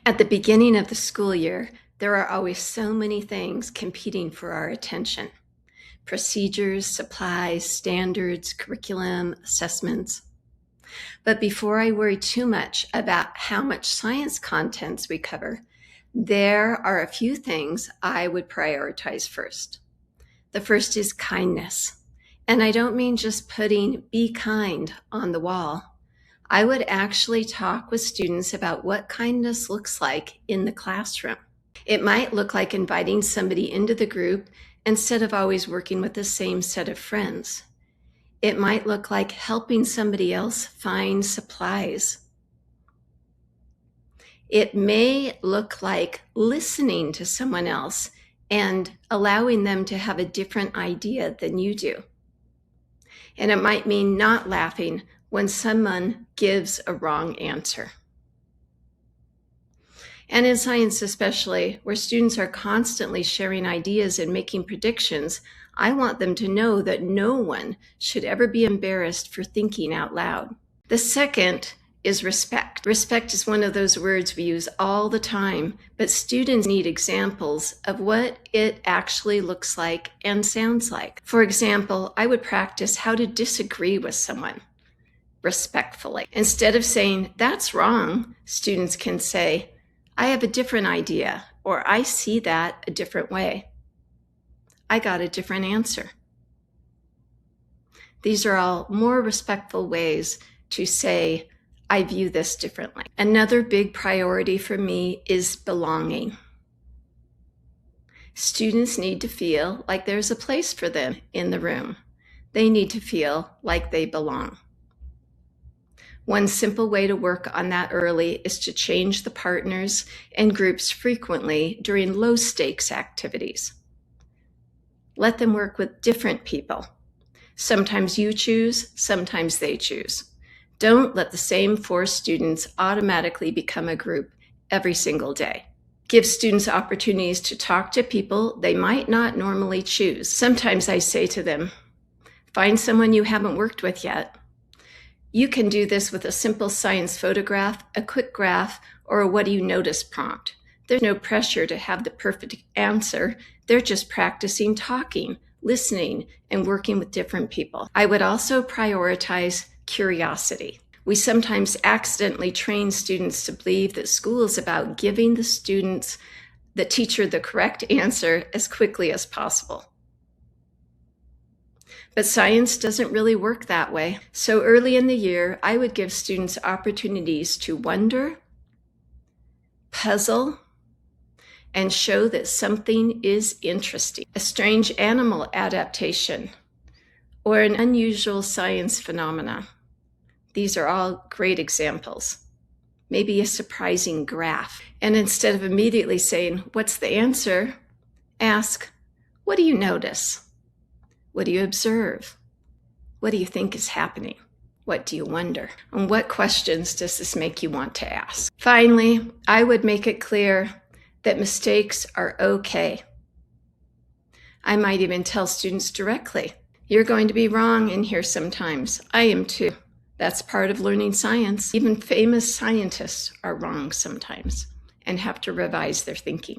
At the beginning of the school year, there are always so many things competing for our attention. Procedures, supplies, standards, curriculum, assessments. But before I worry too much about how much science contents we cover, there are a few things I would prioritize first. The first is kindness. And I don't mean just putting "be kind" on the wall. I would actually talk with students about what kindness looks like in the classroom. It might look like inviting somebody into the group instead of always working with the same set of friends. It might look like helping somebody else find supplies. It may look like listening to someone else and allowing them to have a different idea than you do. And it might mean not laughing when someone gives a wrong answer. And in science especially, where students are constantly sharing ideas and making predictions, I want them to know that no one should ever be embarrassed for thinking out loud. The second is respect. Respect is one of those words we use all the time, but students need examples of what it actually looks like and sounds like. For example, I would practice how to disagree with someone respectfully. Instead of saying, "That's wrong," students can say, "I have a different idea," or "I see that a different way. I got a different answer." These are all more respectful ways to say, "I view this differently." Another big priority for me is belonging. Students need to feel like there's a place for them in the room. They need to feel like they belong. One simple way to work on that early is to change the partners and groups frequently during low-stakes activities. Let them work with different people. Sometimes you choose, sometimes they choose. Don't let the same 4 students automatically become a group every single day. Give students opportunities to talk to people they might not normally choose. Sometimes I say to them, find someone you haven't worked with yet. You can do this with a simple science photograph, a quick graph, or a "what do you notice" prompt. There's no pressure to have the perfect answer. They're just practicing talking, listening, and working with different people. I would also prioritize curiosity. We sometimes accidentally train students to believe that school is about giving the teacher the correct answer as quickly as possible. But science doesn't really work that way. So early in the year, I would give students opportunities to wonder, puzzle, and show that something is interesting. A strange animal adaptation, or an unusual science phenomena. These are all great examples. Maybe a surprising graph. And instead of immediately saying, "What's the answer?" ask, "What do you notice? What do you observe? What do you think is happening? What do you wonder? And what questions does this make you want to ask?" Finally, I would make it clear that mistakes are okay. I might even tell students directly, "You're going to be wrong in here sometimes. I am too. That's part of learning science. Even famous scientists are wrong sometimes and have to revise their thinking."